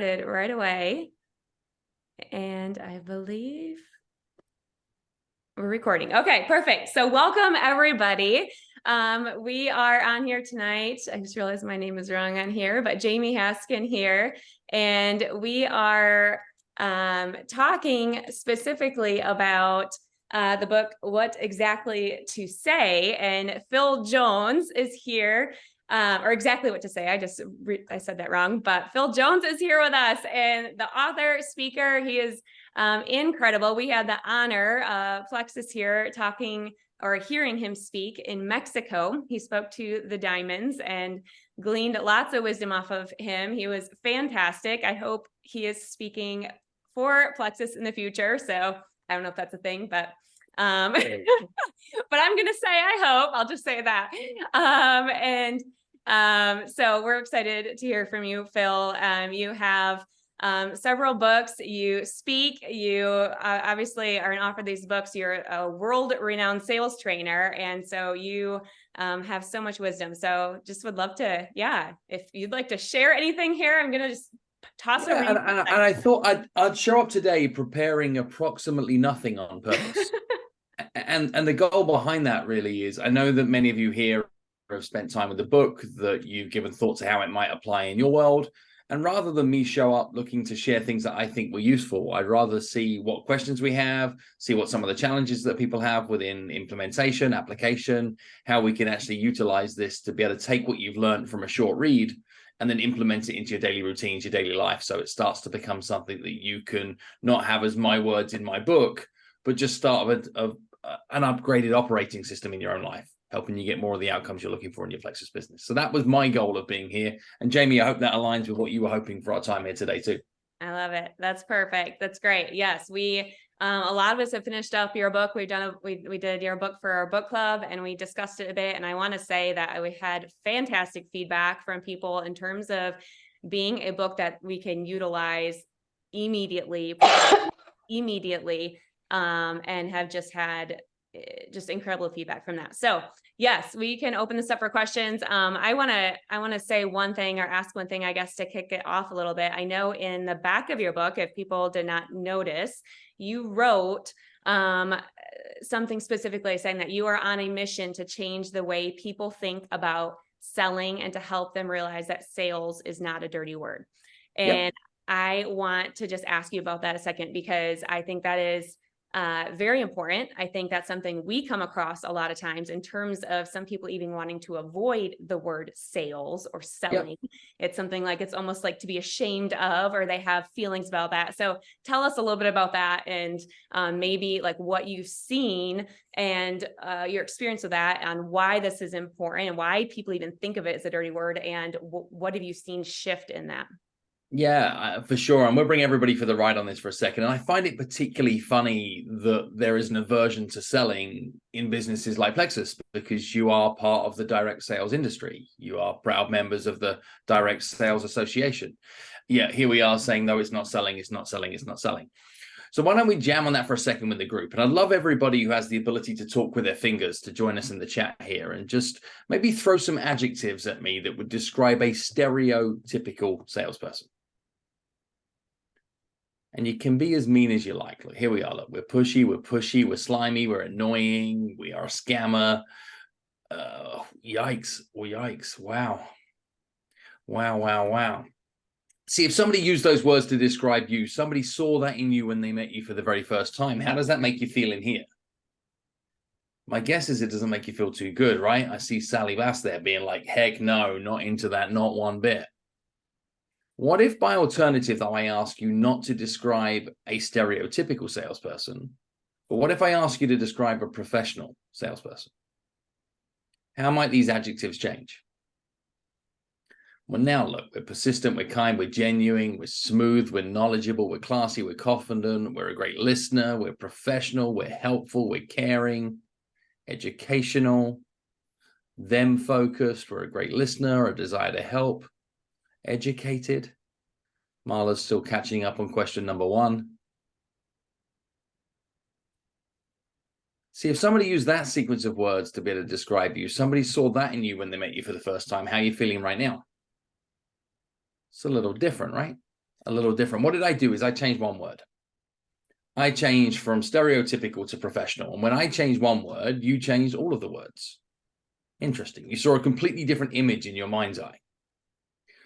Right away. And I believe we're recording. Okay, perfect. So welcome everybody. We are on here tonight. I just realized my name is wrong on here, but Jamie Haskin here. And we are talking specifically about the book, What Exactly to Say. And Phil Jones is here. Or exactly what to say. I said that wrong, but Phil Jones is here with us, and the author, speaker, he is incredible. We had the honor of Plexus here talking or hearing him speak in Mexico. He spoke to the Diamonds and gleaned lots of wisdom off of him. He was fantastic. I hope he is speaking for Plexus in the future. So I don't know if that's a thing, but but I'm going to say, I hope. I'll just say that. So we're excited to hear from you, Phil. You have several books. You speak. You obviously are an author of these books. You're a world-renowned sales trainer, and so you have so much wisdom. So just would love to, if you'd like to share anything here, I'm going to just toss it over. And I thought I'd show up today preparing approximately nothing on purpose. and the goal behind that really is, I know that many of you here have spent time with the book, that you've given thought to how it might apply in your world. And rather than me show up looking to share things that I think were useful, I'd rather see what questions we have, see what some of the challenges that people have within implementation, application, how we can actually utilize this to be able to take what you've learned from a short read and then implement it into your daily routines, your daily life. So it starts to become something that you can not have as my words in my book, but just start with an upgraded operating system in your own life, helping you get more of the outcomes you're looking for in your Plexus business. So that was my goal of being here. And Jamie, I hope that aligns with what you were hoping for our time here today too. I love it. That's perfect. That's great. Yes, we a lot of us have finished up your book. We did your book for our book club, and we discussed it a bit. And I want to say that we had fantastic feedback from people in terms of being a book that we can utilize immediately, and have just had just incredible feedback from that. So yes, we can open this up for questions. I want to say one thing, or ask one thing, I guess, to kick it off a little bit. I know in the back of your book, if people did not notice, you wrote something specifically saying that you are on a mission to change the way people think about selling and to help them realize that sales is not a dirty word. And yep. I want to just ask you about that a second, because I think that is very important. I think that's something we come across a lot of times in terms of some people even wanting to avoid the word sales or selling. Yep. It's something like, it's almost like to be ashamed of, or they have feelings about that. So tell us a little bit about that, and maybe like what you've seen and your experience with that, and why this is important and why people even think of it as a dirty word, and what have you seen shift in that? Yeah, for sure. And we'll bring everybody for the ride on this for a second. And I find it particularly funny that there is an aversion to selling in businesses like Plexus, because you are part of the direct sales industry. You are proud members of the Direct Sales Association. Yeah, here we are saying, no, it's not selling, it's not selling, it's not selling. So why don't we jam on that for a second with the group? And I'd love everybody who has the ability to talk with their fingers to join us in the chat here, and just maybe throw some adjectives at me that would describe a stereotypical salesperson. And you can be as mean as you like. Look, here we are. Look, we're pushy, we're slimy, we're annoying, we are a scammer. Yikes, or yikes. Wow. Wow, wow, wow. See, if somebody used those words to describe you, somebody saw that in you when they met you for the very first time, how does that make you feel in here? My guess is it doesn't make you feel too good, right? I see Sally Bass there being like, heck no, not into that, not one bit. What if by alternative, though, I ask you not to describe a stereotypical salesperson, but what if I ask you to describe a professional salesperson? How might these adjectives change? Well, now look, we're persistent, we're kind, we're genuine, we're smooth, we're knowledgeable, we're classy, we're confident, we're a great listener, we're professional, we're helpful, we're caring, educational, them-focused, we're a great listener, a desire to help, educated. Marla's still catching up on question number 1. See, if somebody used that sequence of words to be able to describe you, somebody saw that in you when they met you for the first time, how are you feeling right now? It's a little different, right? a little different. What did I do is I changed one word. I changed from stereotypical to professional. And when I changed one word, you changed all of the words. Interesting. You saw a completely different image in your mind's eye.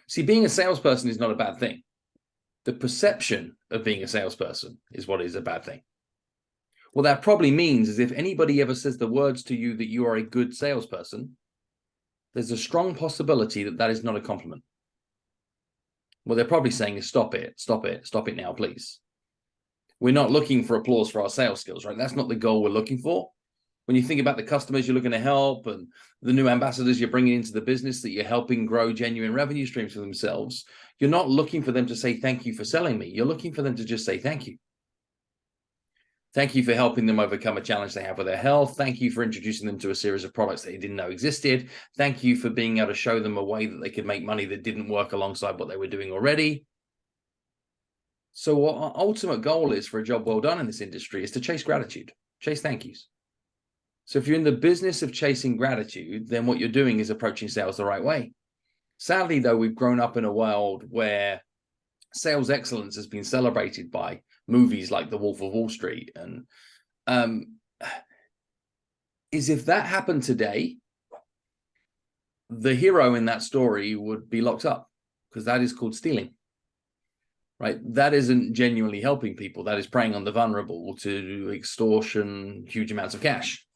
See, being a salesperson is not a bad thing. The perception of being a salesperson is what is a bad thing. What that probably means is if anybody ever says the words to you that you are a good salesperson, there's a strong possibility that that is not a compliment. What they're probably saying is stop it, stop it, stop it now, please. We're not looking for applause for our sales skills, right? That's not the goal we're looking for. When you think about the customers you're looking to help and the new ambassadors you're bringing into the business that you're helping grow genuine revenue streams for themselves, you're not looking for them to say, thank you for selling me. You're looking for them to just say, thank you. Thank you for helping them overcome a challenge they have with their health. Thank you for introducing them to a series of products they didn't know existed. Thank you for being able to show them a way that they could make money that didn't work alongside what they were doing already. So what our ultimate goal is for a job well done in this industry is to chase gratitude, chase thank yous. So if you're in the business of chasing gratitude, then what you're doing is approaching sales the right way. Sadly, though, we've grown up in a world where sales excellence has been celebrated by movies like The Wolf of Wall Street. And is if that happened today, the hero in that story would be locked up because that is called stealing, right? That isn't genuinely helping people. That is preying on the vulnerable to extortion, huge amounts of cash.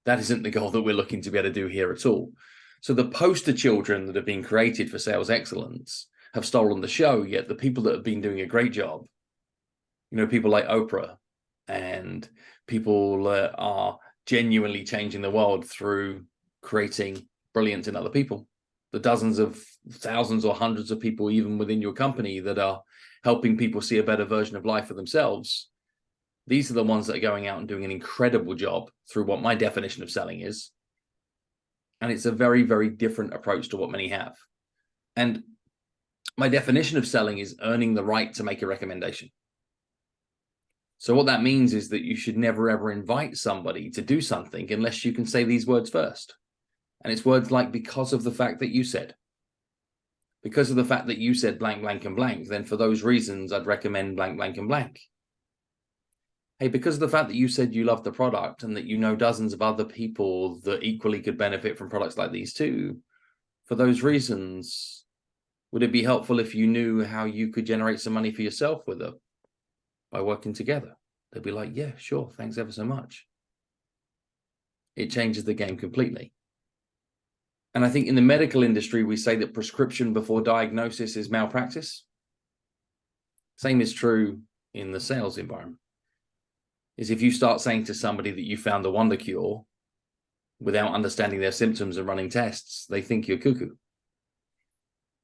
That isn't the goal that we're looking to be able to do here at all. So the poster children that have been created for sales excellence have stolen the show, yet the people that have been doing a great job, you know, people like Oprah and people that are genuinely changing the world through creating brilliance in other people, the dozens of thousands or hundreds of people, even within your company, that are helping people see a better version of life for themselves. These are the ones that are going out and doing an incredible job through what my definition of selling is. And it's a very, very different approach to what many have. And my definition of selling is earning the right to make a recommendation. So what that means is that you should never, ever invite somebody to do something unless you can say these words first. And it's words like, because of the fact that you said, because of the fact that you said blank, blank, and blank, then for those reasons, I'd recommend blank, blank, and blank. Hey, because of the fact that you said you love the product and that you know dozens of other people that equally could benefit from products like these too, for those reasons, would it be helpful if you knew how you could generate some money for yourself with it by working together? They'd be like, yeah, sure, thanks ever so much. It changes the game completely. And I think in the medical industry, we say that prescription before diagnosis is malpractice. Same is true in the sales environment. Is if you start saying to somebody that you found the wonder cure without understanding their symptoms and running tests, they think you're cuckoo.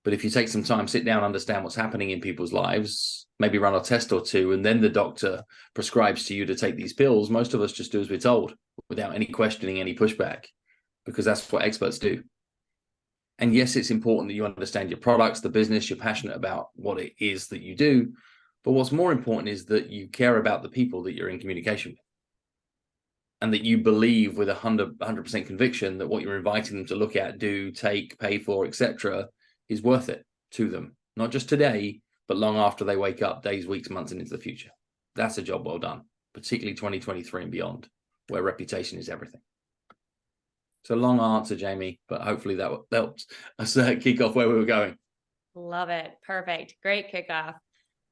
But if you take some time, sit down, understand what's happening in people's lives, maybe run a test or two, and then the doctor prescribes to you to take these pills, most of us just do as we're told without any questioning, any pushback, because that's what experts do. And yes, it's important that you understand your products, the business, you're passionate about what it is that you do. But what's more important is that you care about the people that you're in communication with, and that you believe with 100% conviction that what you're inviting them to look at, do, take, pay for, etc., is worth it to them, not just today, but long after they wake up, days, weeks, months, and into the future. That's a job well done, particularly 2023 and beyond, where reputation is everything. It's a long answer, Jamie, but hopefully that helps us kick off where we were going. Love it. Perfect. Great kickoff.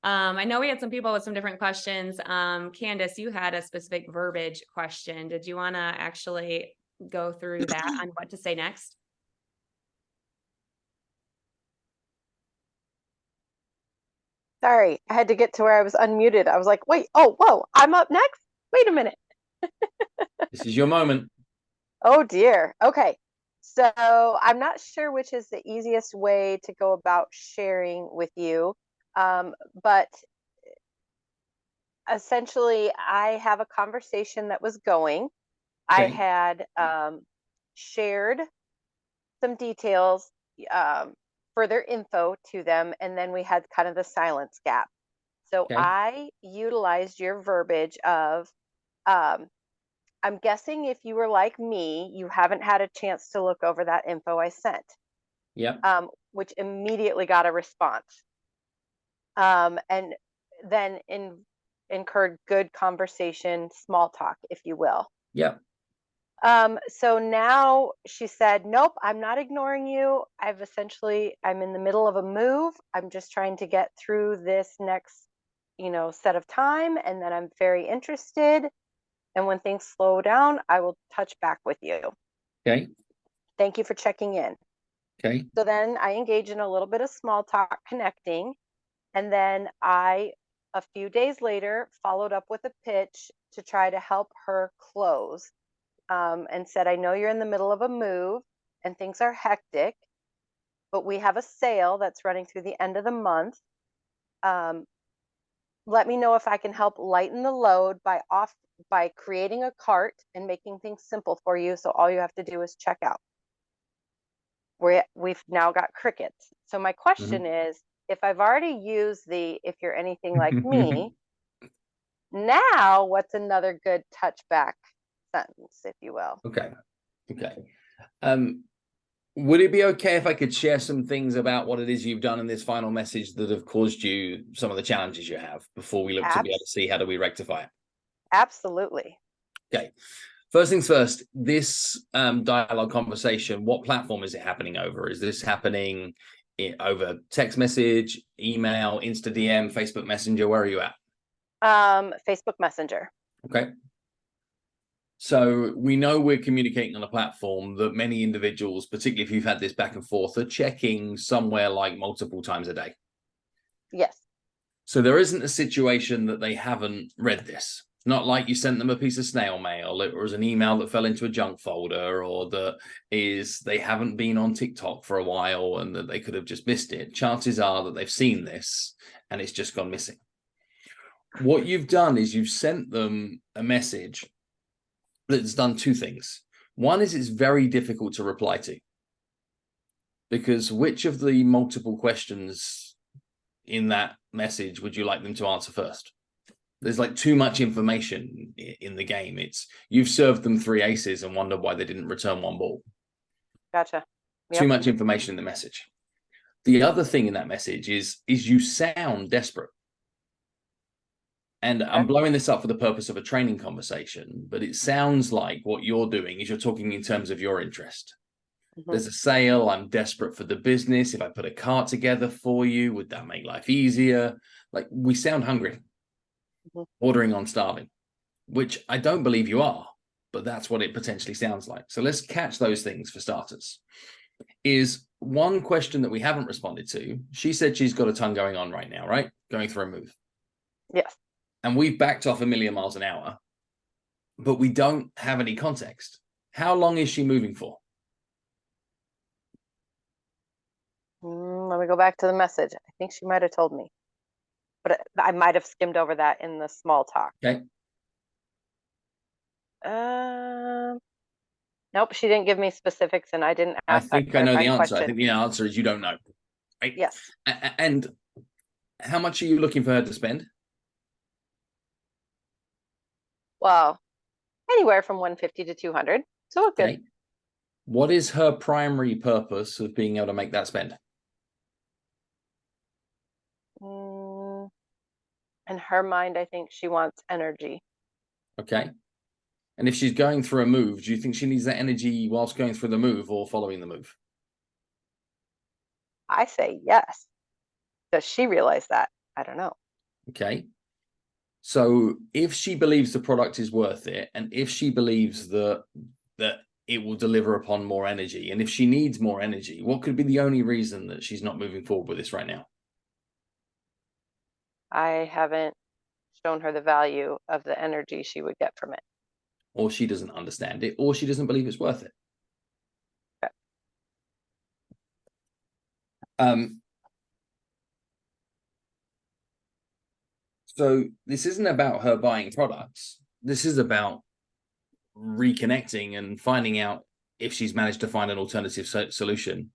I know we had some people with some different questions. Candace, you had a specific verbiage question. Did you want to actually go through that on what to say next? Sorry, I had to get to where I was unmuted. I was like, wait, oh, whoa, I'm up next? Wait a minute. This is your moment. Oh dear. Okay. So I'm not sure which is the easiest way to go about sharing with you. But essentially, I have a conversation that was going. I Okay. had shared some details, further info to them, and then we had kind of the silence gap. So Okay. I utilized your verbiage of, I'm guessing if you were like me, you haven't had a chance to look over that info I sent. Yeah. Which immediately got a response. and then incurred good conversation, small talk, if you will. Yeah. So now she said, nope, I'm not ignoring you. I'm in the middle of a move. I'm just trying to get through this next, set of time. And then I'm very interested. And when things slow down, I will touch back with you. Okay. Thank you for checking in. Okay. So then I engage in a little bit of small talk connecting. And then a few days later, followed up with a pitch to try to help her close. And said, I know you're in the middle of a move and things are hectic, but we have a sale that's running through the end of the month. Let me know if I can help lighten the load by creating a cart and making things simple for you. So all you have to do is check out. We've now got crickets. So my question is, if I've already used if you're anything like me, now what's another good touchback sentence, if you will? Okay. Would it be okay if I could share some things about what it is you've done in this final message that have caused you some of the challenges you have before we look to be able to see how do we rectify it? Absolutely. Okay. First things first, this dialogue conversation, what platform is it happening over? Is this happening over text message, email, Insta DM, Facebook Messenger? Where are you at? Facebook Messenger. Okay. So we know we're communicating on a platform that many individuals, particularly if you've had this back and forth, are checking somewhere like multiple times a day. Yes. So there isn't a situation that they haven't read this. It's not like you sent them a piece of snail mail. It was an email that fell into a junk folder, or they haven't been on TikTok for a while and that they could have just missed it. Chances are that they've seen this and it's just gone missing. What you've done is you've sent them a message that's done two things. One is it's very difficult to reply to, because which of the multiple questions in that message would you like them to answer first? There's like too much information in the game. You've served them 3 aces and wondered why they didn't return 1 ball. Gotcha. Yep. Too much information in the message. The other thing in that message is you sound desperate. And I'm blowing this up for the purpose of a training conversation, but it sounds like what you're doing is you're talking in terms of your interest. There's a sale. I'm desperate for the business. If I put a cart together for you, would that make life easier? Like, we sound hungry, ordering on starving, which I don't believe you are, but that's what it potentially sounds like. So let's catch those things for starters. Is one question that we haven't responded to. She said she's got a ton going on right now, right? Going through a move. Yes. And we've backed off 1,000,000 miles an hour, but we don't have any context. How long is she moving for? Let me go back to the message. I think she might have told me, but I might have skimmed over that in the small talk. Okay. Nope, she didn't give me specifics, and I didn't ask. I think I know the answer. Question. I think the answer is you don't know. Right? Yes. And how much are you looking for her to spend? Well, anywhere from 150 to 200. So good. Okay. What is her primary purpose of being able to make that spend? In her mind, I think she wants energy. Okay. And if she's going through a move, do you think she needs that energy whilst going through the move or following the move? I say yes. Does she realize that? I don't know. Okay. So if she believes the product is worth it, and if she believes that it will deliver upon more energy, and if she needs more energy, what could be the only reason that she's not moving forward with this right now? I haven't shown her the value of the energy she would get from it. Or she doesn't understand it, or she doesn't believe it's worth it. Okay. So this isn't about her buying products. This is about reconnecting and finding out if she's managed to find an alternative solution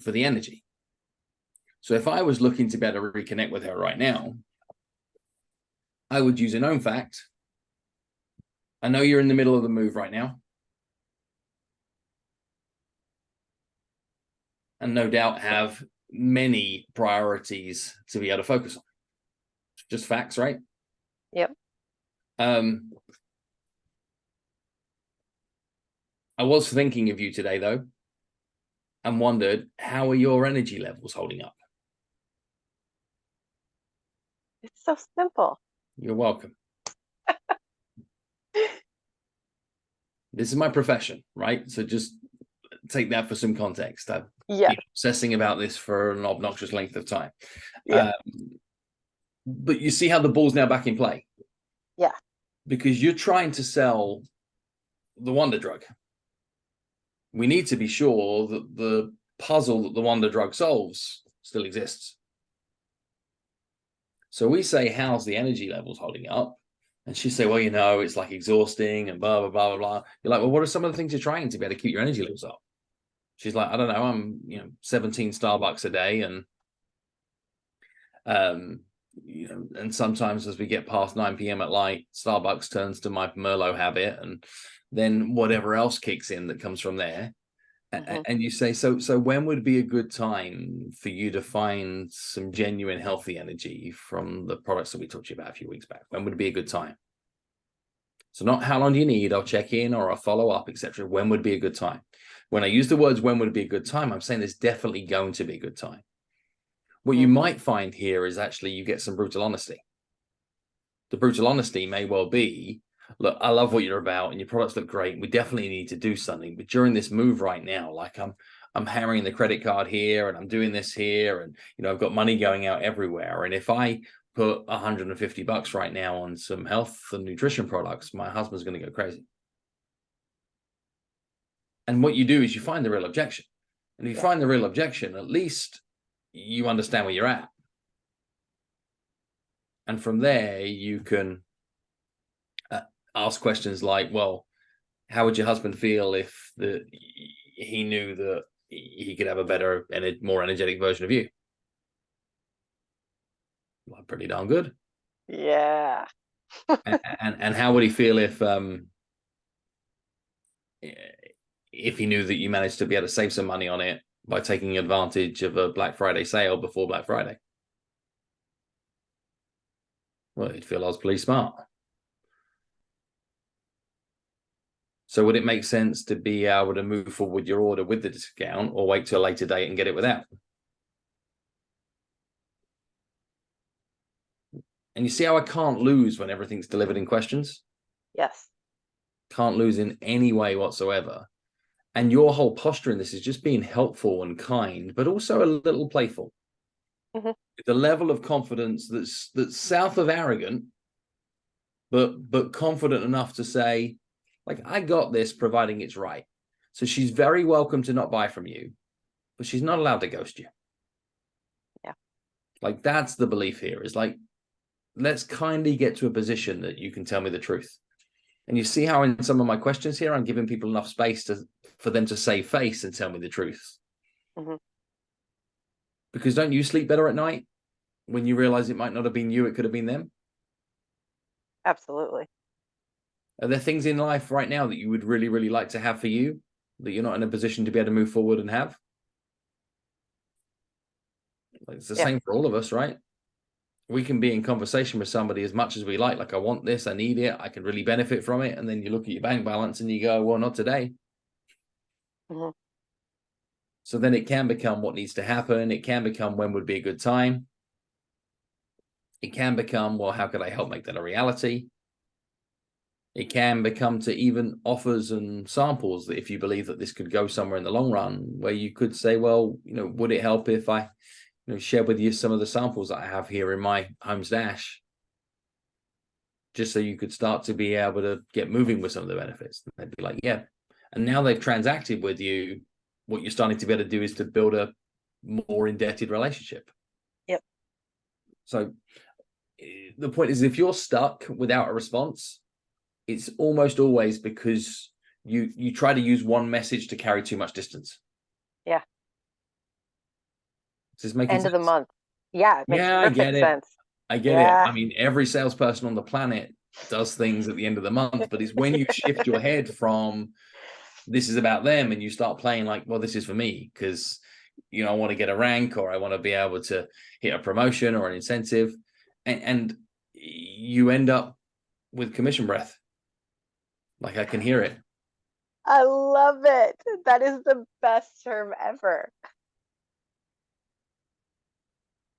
for the energy. So if I was looking to be able to reconnect with her right now, I would use a known fact. I know you're in the middle of the move right now. And no doubt have many priorities to be able to focus on. Just facts, right? Yep. I was thinking of you today, though, and wondered, how are your energy levels holding up? It's so simple. You're welcome. This is my profession, right? So just take that for some context. I've been obsessing about this for an obnoxious length of time. Yeah. But you see how the ball's now back in play? Yeah. Because you're trying to sell the wonder drug. We need to be sure that the puzzle that the wonder drug solves still exists. So we say, how's the energy levels holding up? And she say, well, you know, it's like exhausting and blah, blah, blah, blah, blah. You're like, well, what are some of the things you're trying to be able to keep your energy levels up? She's like, I don't know, I'm, 17 Starbucks a day. And, and sometimes as we get past 9 p.m. at night, Starbucks turns to my Merlot habit, and then whatever else kicks in that comes from there. And you say, so when would be a good time for you to find some genuine healthy energy from the products that we talked to you about a few weeks back? When would be a good time? So not how long do you need, I'll check in or I'll follow up, etc. When would be a good time? When I use the words when would be a good time, I'm saying there's definitely going to be a good time. What you might find here is actually you get some brutal honesty. The brutal honesty may well be, look, I love what you're about and your products look great. We definitely need to do something. But during this move right now, like I'm hammering the credit card here and I'm doing this here, and I've got money going out everywhere. And if I put $150 right now on some health and nutrition products, my husband's going to go crazy. And what you do is you find the real objection. And if you find the real objection, at least you understand where you're at. And from there, you can ask questions like, well, how would your husband feel if he knew that he could have a better and more energetic version of you? Well, pretty darn good. Yeah. and how would he feel if he knew that you managed to be able to save some money on it by taking advantage of a Black Friday sale before Black Friday? Well, he'd feel I was pretty smart. So would it make sense to be able to move forward your order with the discount, or wait till a later date and get it without? And you see how I can't lose when everything's delivered in questions? Yes. Can't lose in any way whatsoever. And your whole posture in this is just being helpful and kind, but also a little playful. The level of confidence that's south of arrogant, but confident enough to say, like, I got this, providing it's right. So she's very welcome to not buy from you, but she's not allowed to ghost you. Yeah. Like, that's the belief here, is like, let's kindly get to a position that you can tell me the truth. And you see how in some of my questions here, I'm giving people enough space for them to save face and tell me the truth. Because don't you sleep better at night when you realize it might not have been you, it could have been them? Absolutely. Are there things in life right now that you would really, really like to have for you that you're not in a position to be able to move forward and have? Like, it's the same for all of us, right? We can be in conversation with somebody as much as we like I want this, I need it, I can really benefit from it. And then you look at your bank balance and you go, well, not today. So then it can become what needs to happen. It can become when would be a good time. It can become, well, how could I help make that a reality? It can become to even offers and samples that if you believe that this could go somewhere in the long run, where you could say, well, would it help if I share with you some of the samples that I have here in my home stash, just so you could start to be able to get moving with some of the benefits. And they'd be like, yeah. And now they've transacted with you. What you're starting to be able to do is to build a more indebted relationship. Yep. So the point is, if you're stuck without a response, it's almost always because you try to use one message to carry too much distance. Yeah. Does this make sense? End of the month. Yeah, it makes perfect sense. I get it. I mean, every salesperson on the planet does things at the end of the month, but it's when you shift your head from this is about them and you start playing like, well, this is for me, because I want to get a rank, or I want to be able to hit a promotion or an incentive. And you end up with commission breath. Like, I can hear it. I love it. That is the best term ever.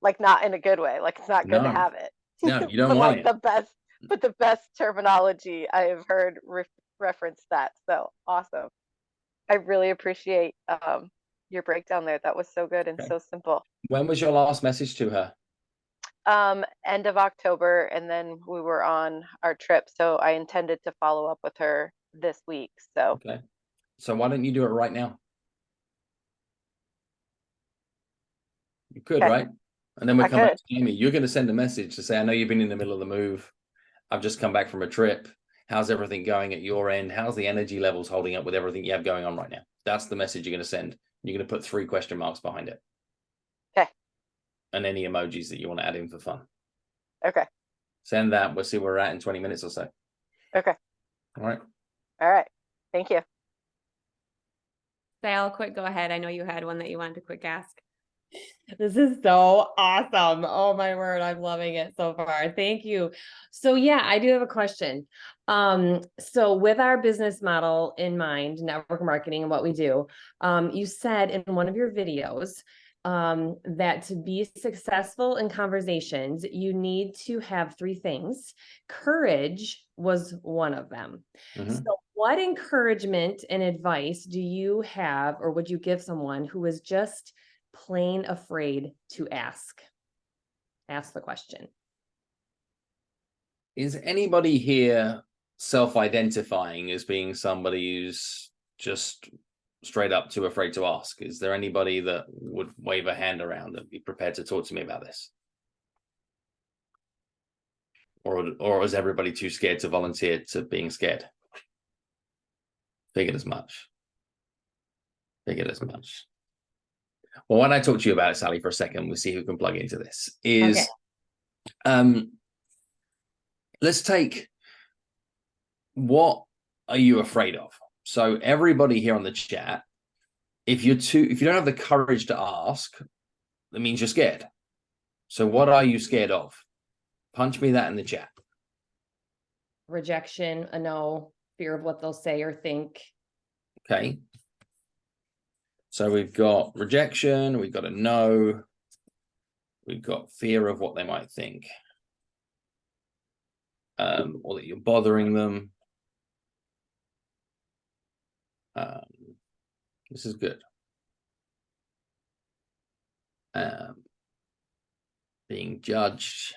Like, not in a good way. Like, it's not good to No, have it. no, you don't But want like it. the best terminology I have heard reference that. So awesome. I really appreciate your breakdown there. That was so good and Okay. so simple. When was your last message to her? End of October, and then we were on our trip. So I intended to follow up with her this week. So Okay. So why don't you do it right now? You could, okay. right? And then we'll I come back could. to Amy. You're going to send a message to say, I know you've been in the middle of the move. I've just come back from a trip. How's everything going at your end? How's the energy levels holding up with everything you have going on right now? That's the message you're going to send. You're going to put 3 question marks behind it. Okay. And any emojis that you want to add in for fun. Okay. Send that. We'll see where we're at in 20 minutes or so. Okay. All right. All right. Thank you. Sal, quick, go ahead. I know you had one that you wanted to quick ask. This is so awesome. Oh my word, I'm loving it so far. Thank you. So yeah, I do have a question. So with our business model in mind, network marketing and what we do, you said in one of your videos, that to be successful in conversations, you need to have 3 things. Courage was one of them. Mhm. So what encouragement and advice do you have, or would you give someone who is just plain afraid to ask the question? Is anybody here self-identifying as being somebody who's just straight up too afraid to ask? Is there anybody that would wave a hand around and be prepared to talk to me about this? Or is everybody too scared to volunteer to being scared? Figured as much. Figured as much. Well, when I talk to you about it, Sally, for a second, we'll see who can plug into this. Is let's take, what are you afraid of? So everybody here on the chat, if you don't have the courage to ask, that means you're scared. So what are you scared of? Punch me that in the chat. Rejection, a no, fear of what they'll say or think. Okay. So we've got rejection, we've got a no, we've got fear of what they might think, or that you're bothering them. This is good. Being judged.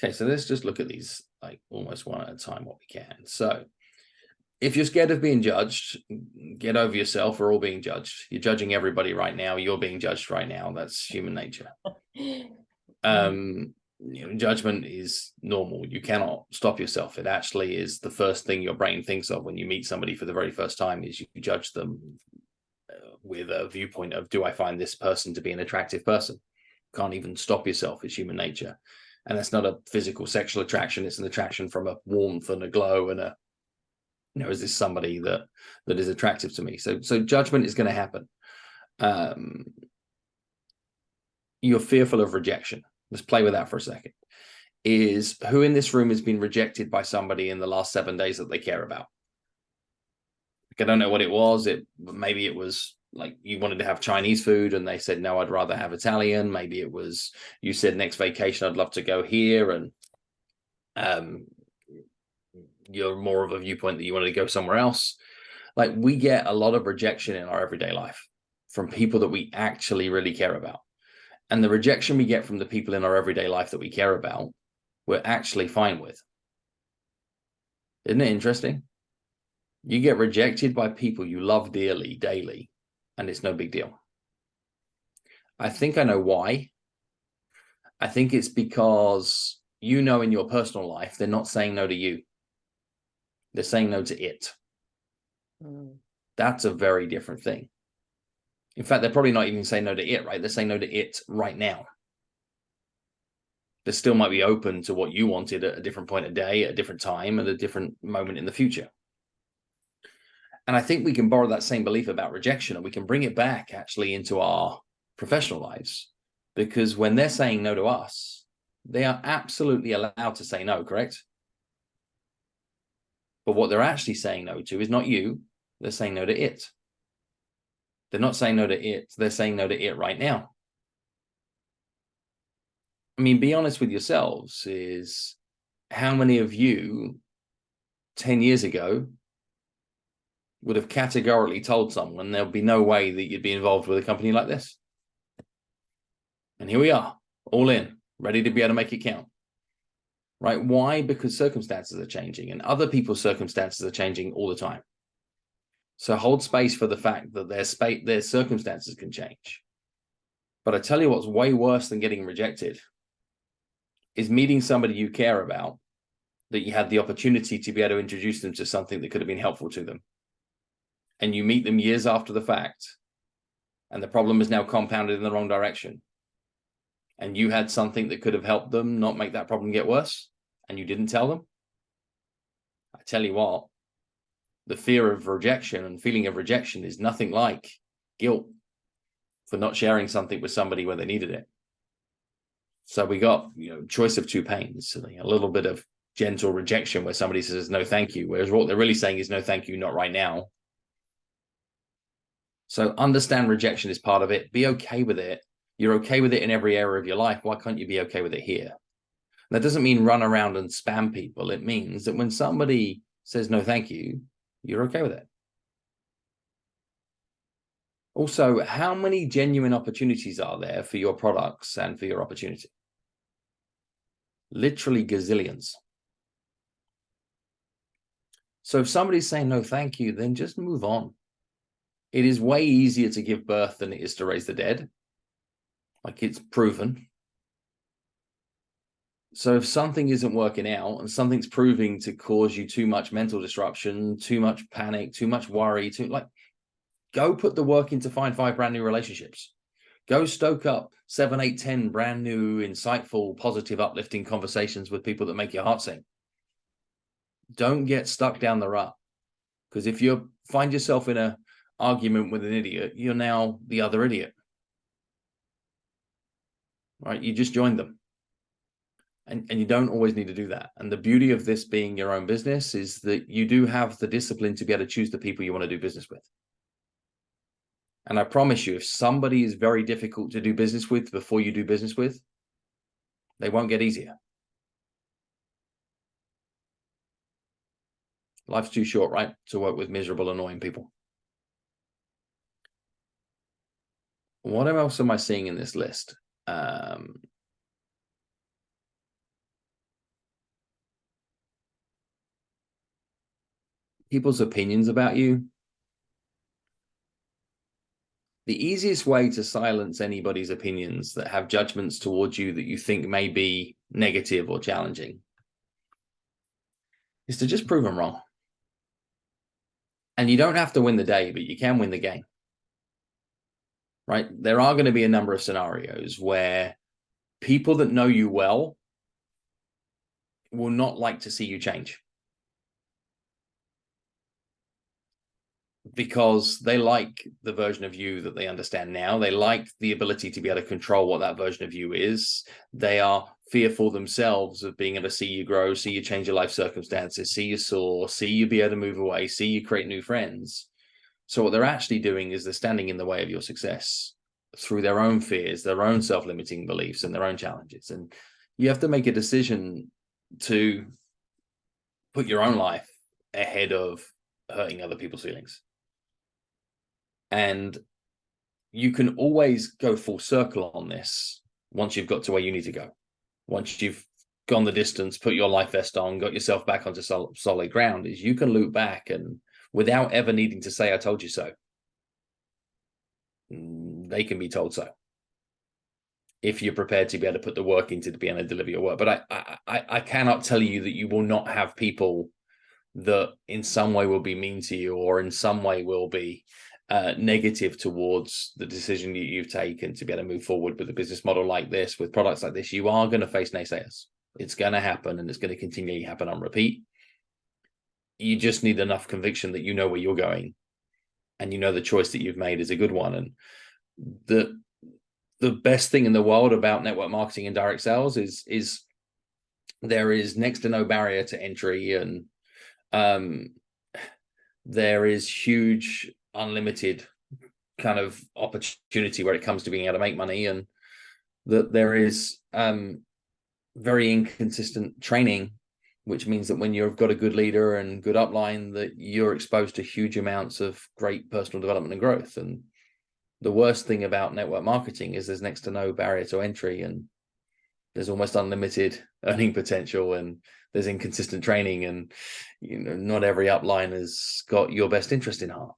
Okay, so let's just look at these like almost one at a time, what we can. So if you're scared of being judged, get over yourself. We're all being judged. You're judging everybody right now. You're being judged right now. That's human nature. Judgment is normal. You cannot stop yourself. It actually is the first thing your brain thinks of when you meet somebody for the very first time, is you judge them with a viewpoint of, do I find this person to be an attractive person? Can't even stop yourself. It's human nature. And that's not a physical sexual attraction. It's an attraction from a warmth and a glow and a, is this somebody that is attractive to me? So judgment is going to happen. You're fearful of rejection. Let's play with that for a second. Is who in this room has been rejected by somebody in the last 7 days that they care about? I don't know what it was. Maybe it was like you wanted to have Chinese food and they said, no, I'd rather have Italian. Maybe it was you said, next vacation, I'd love to go here. And you're more of a viewpoint that you wanted to go somewhere else. Like, we get a lot of rejection in our everyday life from people that we actually really care about. And the rejection we get from the people in our everyday life that we care about, we're actually fine with. Isn't it interesting? You get rejected by people you love dearly, daily, and it's no big deal. I think I know why. I think it's because, in your personal life, they're not saying no to you. They're saying no to it. That's a very different thing. In fact, they're probably not even saying no to it, right? They're saying no to it right now. They still might be open to what you wanted at a different point of day, at a different time, at a different moment in the future. And I think we can borrow that same belief about rejection and we can bring it back actually into our professional lives, because when they're saying no to us, they are absolutely allowed to say no, correct? But what they're actually saying no to is not you. They're saying no to it. They're not saying no to it. They're saying no to it right now. I mean, be honest with yourselves, is how many of you 10 years ago would have categorically told someone there'll be no way that you'd be involved with a company like this? And here we are, all in, ready to be able to make it count. Right? Why? Because circumstances are changing and other people's circumstances are changing all the time. So hold space for the fact that their circumstances can change. But I tell you what's way worse than getting rejected is meeting somebody you care about, that you had the opportunity to be able to introduce them to something that could have been helpful to them. And you meet them years after the fact, and the problem is now compounded in the wrong direction. And you had something that could have helped them not make that problem get worse, and you didn't tell them. I tell you what, the fear of rejection and feeling of rejection is nothing like guilt for not sharing something with somebody when they needed it. So we got, choice of two pains, a little bit of gentle rejection where somebody says no thank you, whereas what they're really saying is no thank you, not right now. So understand rejection is part of it. Be okay with it. You're okay with it in every area of your life. Why can't you be okay with it here? That doesn't mean run around and spam people. It means that when somebody says no thank you, you're okay with it. Also, how many genuine opportunities are there for your products and for your opportunity? Literally gazillions. So if somebody's saying no thank you, then just move on. It is way easier to give birth than it is to raise the dead. Like, it's proven. So if something isn't working out and something's proving to cause you too much mental disruption, too much panic, too much worry, go put the work in to find 5 brand new relationships. Go stoke up 7, 8, 10 brand new, insightful, positive, uplifting conversations with people that make your heart sing. Don't get stuck down the rut. Because if you find yourself in an argument with an idiot, you're now the other idiot. Right? You just joined them. And you don't always need to do that. And the beauty of this being your own business is that you do have the discipline to be able to choose the people you want to do business with. And I promise you, if somebody is very difficult to do business with before you do business with, they won't get easier. Life's too short, right, to work with miserable, annoying people. What else am I seeing in this list? People's opinions about you. The easiest way to silence anybody's opinions that have judgments towards you that you think may be negative or challenging is to just prove them wrong. And you don't have to win the day, but you can win the game. Right? There are going to be a number of scenarios where people that know you well will not like to see you change, because they like the version of you that they understand now. They like the ability to be able to control what that version of you is. They are fearful themselves of being able to see you grow, see you change your life circumstances, see you soar, see you be able to move away, see you create new friends. So what they're actually doing is they're standing in the way of your success through their own fears, their own self-limiting beliefs, and their own challenges. And you have to make a decision to put your own life ahead of hurting other people's feelings. And you can always go full circle on this once you've got to where you need to go. Once you've gone the distance, put your life vest on, got yourself back onto solid ground, is you can loop back and without ever needing to say, I told you so. They can be told so, if you're prepared to be able to put the work into to be able to deliver your work. But I cannot tell you that you will not have people that in some way will be mean to you or in some way will be negative towards the decision that you've taken to be able to move forward with a business model like this, with products like this. You are going to face naysayers. It's going to happen, and it's going to continually happen on repeat. You just need enough conviction that you know where you're going and you know the choice that you've made is a good one. And the best thing in the world about network marketing and direct sales is there is next to no barrier to entry, and there is huge unlimited kind of opportunity where it comes to being able to make money, and that there is very inconsistent training, which means that when you've got a good leader and good upline, that you're exposed to huge amounts of great personal development and growth. And the worst thing about network marketing is there's next to no barrier to entry, and there's almost unlimited earning potential, and there's inconsistent training, and not every upline has got your best interest in heart.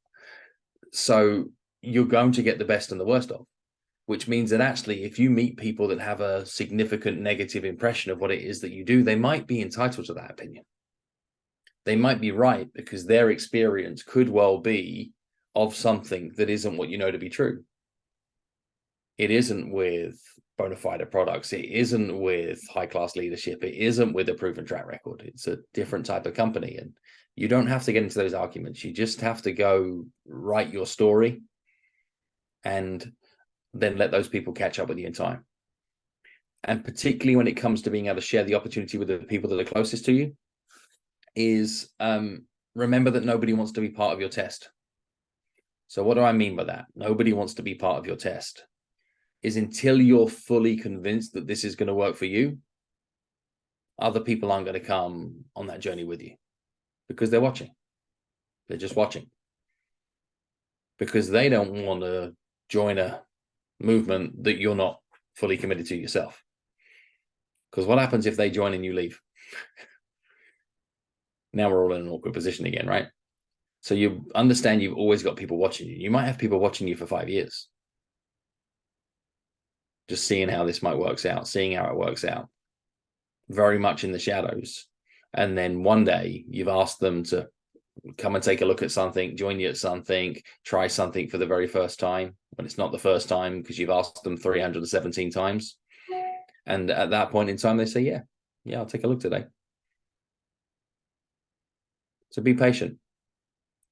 So you're going to get the best and the worst of, which means that actually, if you meet people that have a significant negative impression of what it is that you do, they might be entitled to that opinion. They might be right, because their experience could well be of something that isn't what you know to be true. It isn't with bona fide products. It isn't with high-class leadership. It isn't with a proven track record. It's a different type of company. And you don't have to get into those arguments. You just have to go write your story and then let those people catch up with you in time. And particularly when it comes to being able to share the opportunity with the people that are closest to you, is remember that nobody wants to be part of your test. So what do I mean by that? Nobody wants to be part of your test. Is until you're fully convinced that this is going to work for you, other people aren't going to come on that journey with you, because they're watching. They're just watching. Because they don't want to join a movement that you're not fully committed to yourself. Because what happens if they join and you leave? Now we're all in an awkward position again, right? So you understand you've always got people watching you. You might have people watching you for 5 years, just seeing how this might work out, seeing how it works out, very much in the shadows. And then one day you've asked them to come and take a look at something, join you at something, try something for the very first time, when it's not the first time, because you've asked them 317 times. And at that point in time, they say, yeah, I'll take a look today. So be patient.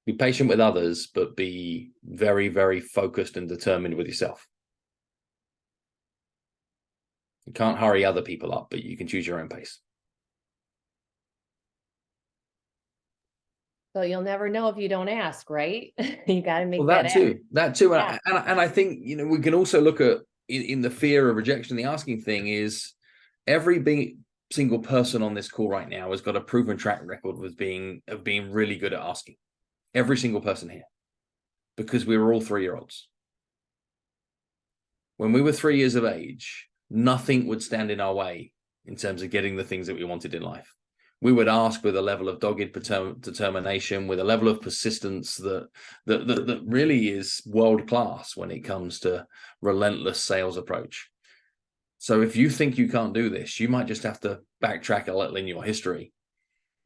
Be patient with others, but be very, very focused and determined with yourself. You can't hurry other people up, but you can choose your own pace. So you'll never know if you don't ask, right? You got to make That too. Yeah. And I think, we can also look at in the fear of rejection, the asking thing is every single person on this call right now has got a proven track record of being really good at asking. Every single person here, because we were all 3-year-olds. When we were 3 years of age, nothing would stand in our way in terms of getting the things that we wanted in life. We would ask with a level of dogged determination, with a level of persistence that really is world-class when it comes to relentless sales approach. So if you think you can't do this, you might just have to backtrack a little in your history.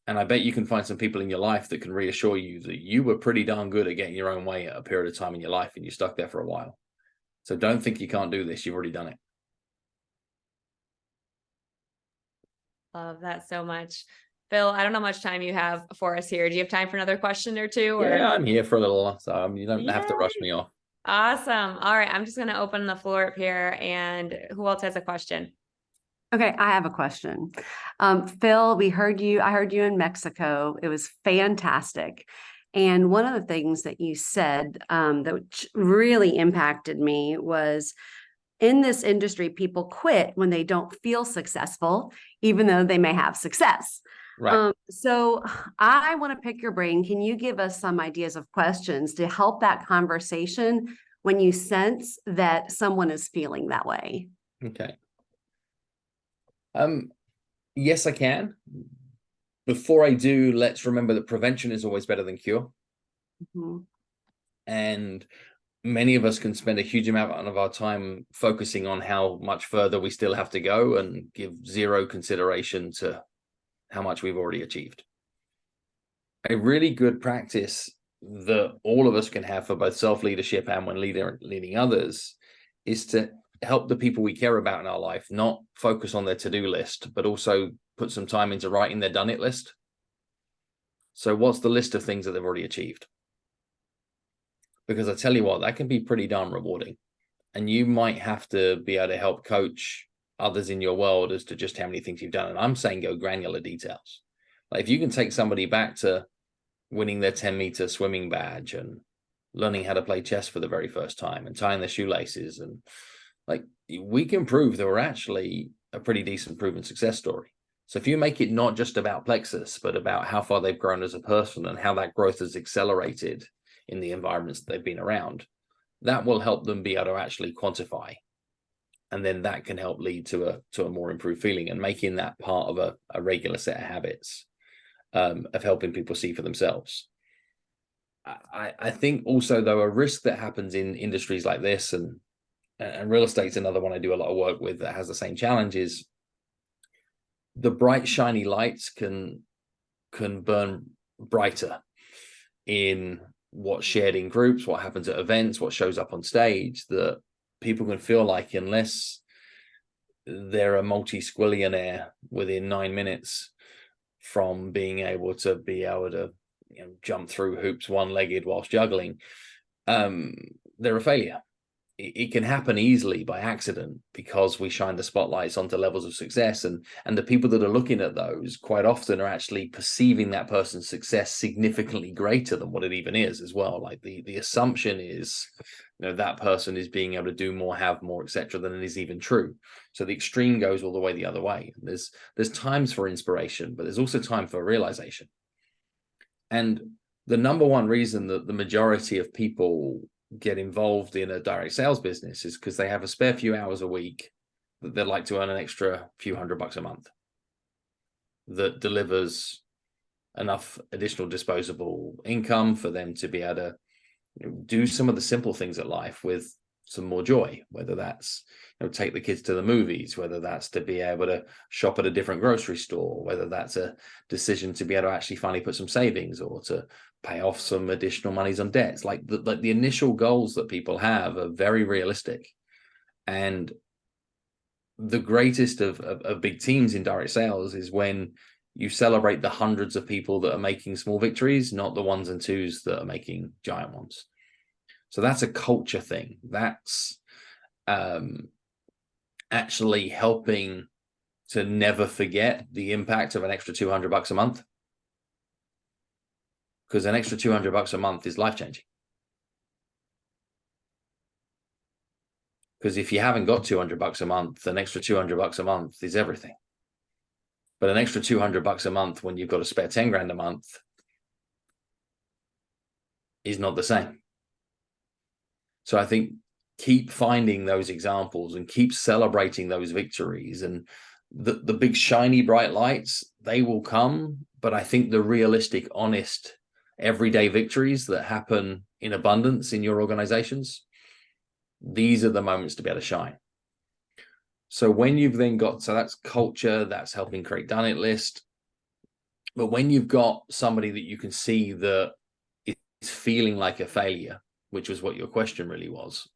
And I bet you can find some people in your life that can reassure you that you were pretty darn good at getting your own way at a period of time in your life, and you stuck there for a while. So don't think you can't do this. You've already done it. Love that so much. Phil, I don't know how much time you have for us here. Do you have time for another question or two? Or? Yeah, I'm here for a little, so you don't have to rush me off. Awesome. All right. I'm just going to open the floor up here. And who else has a question? Okay, I have a question. Phil, I heard you in Mexico. It was fantastic. And one of the things that you said that really impacted me was, in this industry, people quit when they don't feel successful, even though they may have success. Right. So I want to pick your brain. Can you give us some ideas of questions to help that conversation when you sense that someone is feeling that way? Okay. Yes, I can. Before I do, let's remember that prevention is always better than cure. Mm-hmm. And many of us can spend a huge amount of our time focusing on how much further we still have to go and give zero consideration to how much we've already achieved. A really good practice that all of us can have for both self-leadership and when leading others is to help the people we care about in our life not focus on their to-do list, but also put some time into writing their done it list. So what's the list of things that they've already achieved? because I tell you what, that can be pretty darn rewarding. And you might have to be able to help coach others in your world as to just how many things you've done. And I'm saying go granular details. Like if you can take somebody back to winning their 10-meter swimming badge and learning how to play chess for the very first time and tying their shoelaces, and like, we can prove that we're actually a pretty decent proven success story. So if you make it not just about Plexus, but about how far they've grown as a person and how that growth has accelerated in the environments that they've been around, that will help them be able to actually quantify. And then that can help lead to a more improved feeling, and making that part of a regular set of habits of helping people see for themselves. I think also, though, a risk that happens in industries like this, and real estate's another one I do a lot of work with that has the same challenges. The bright, shiny lights can burn brighter in what's shared in groups, what happens at events, what shows up on stage, that people can feel like unless they're a multi-squillionaire within 9 minutes from being able to jump through hoops one-legged whilst juggling, they're a failure. It can happen easily by accident because we shine the spotlights onto levels of success, and the people that are looking at those quite often are actually perceiving that person's success significantly greater than what it even is as well. Like the assumption is, that person is being able to do more, have more, etc., than it is even true. So the extreme goes all the way the other way. There's times for inspiration, but there's also time for realization. And the number one reason that the majority of people get involved in a direct sales business is because they have a spare few hours a week that they'd like to earn an extra few $100 a month that delivers enough additional disposable income for them to be able to do some of the simple things at life with some more joy, whether that's take the kids to the movies, whether that's to be able to shop at a different grocery store, whether that's a decision to be able to actually finally put some savings or to pay off some additional monies on debts. Like the initial goals that people have are very realistic. And the greatest of big teams in direct sales is when you celebrate the hundreds of people that are making small victories, not the ones and twos that are making giant ones. So that's a culture thing. That's actually helping to never forget the impact of an extra $200 a month, because an extra $200 a month is life-changing. Because if you haven't got $200 a month, an extra $200 a month is everything. But an extra $200 a month when you've got a spare 10 grand a month is not the same. So I think keep finding those examples and keep celebrating those victories, and the big shiny bright lights, they will come. But I think the realistic, honest, everyday victories that happen in abundance in your organizations, these are the moments to be able to shine. So when you've then got, so that's culture, that's helping create done it list. But when you've got somebody that you can see that is feeling like a failure, which was what your question really was,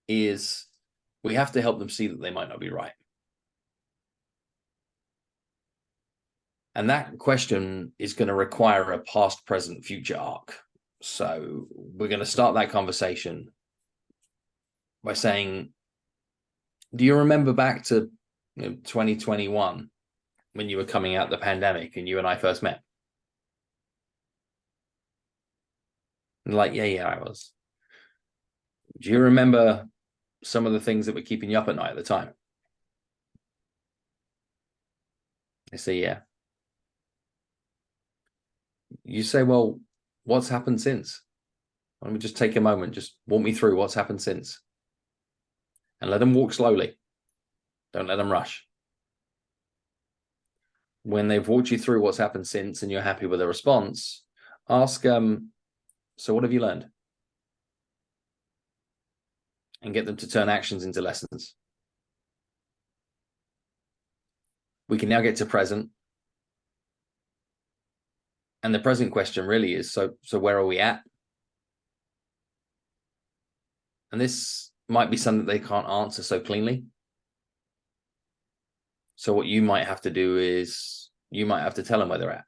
is we have to help them see that they might not be right. And that question is going to require a past, present, future arc. So we're going to start that conversation by saying, do you remember back to 2021 when you were coming out the pandemic and you and I first met? And like, yeah, I was. Do you remember some of the things that were keeping you up at night at the time? I say, yeah. You say, well, what's happened since? Let me just take a moment, just walk me through what's happened since. And let them walk slowly. Don't let them rush. When they've walked you through what's happened since and you're happy with the response, ask, so what have you learned? And get them to turn actions into lessons. We can now get to present. And the present question really is, so where are we at? And this might be something they can't answer so cleanly. So what you might have to do is you might have to tell them where they're at.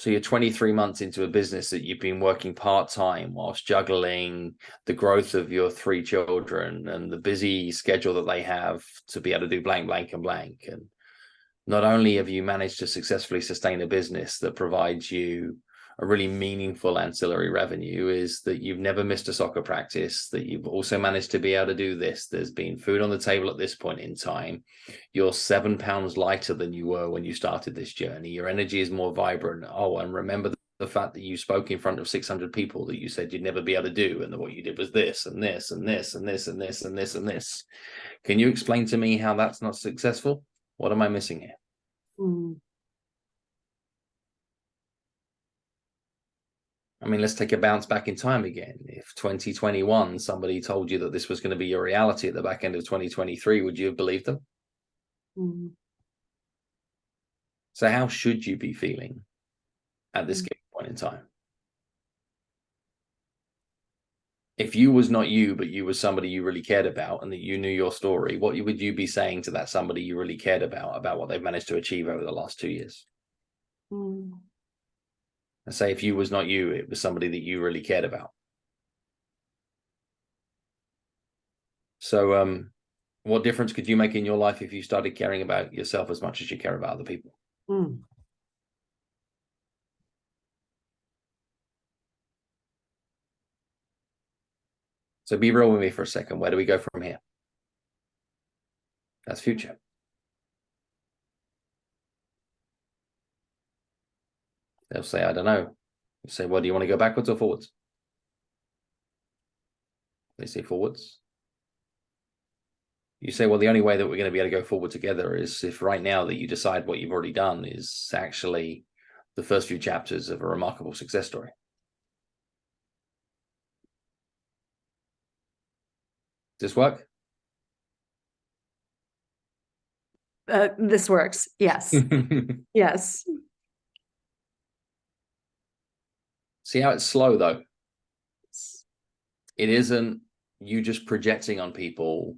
So you're 23 months into a business that you've been working part-time whilst juggling the growth of your 3 children and the busy schedule that they have to be able to do blank, blank, and blank. And not only have you managed to successfully sustain a business that provides you a really meaningful ancillary revenue, is that you've never missed a soccer practice, that you've also managed to be able to do this. There's been food on the table at this point in time. You're 7 pounds lighter than you were when you started this journey. Your energy is more vibrant. Oh, and remember the fact that you spoke in front of 600 people that you said you'd never be able to do, and that what you did was this and this and this and this and this and this and this. Can you explain to me how that's not successful? What am I missing here? I mean, let's take a bounce back in time again. If 2021, somebody told you that this was going to be your reality at the back end of 2023, would you have believed them? So how should you be feeling at this given point in time? If you was not you, but you was somebody you really cared about and that you knew your story, what would you be saying to that somebody you really cared about what they've managed to achieve over the last 2 years? I say, if you was not you, it was somebody that you really cared about. So what difference could you make in your life if you started caring about yourself as much as you care about other people? So be real with me for a second. Where do we go from here? That's future. They'll say, I don't know. You say, well, do you want to go backwards or forwards? They say forwards. You say, well, the only way that we're going to be able to go forward together is if right now that you decide what you've already done is actually the first few chapters of a remarkable success story. Does this work? This works. Yes. Yes. See how it's slow, though? It isn't you just projecting on people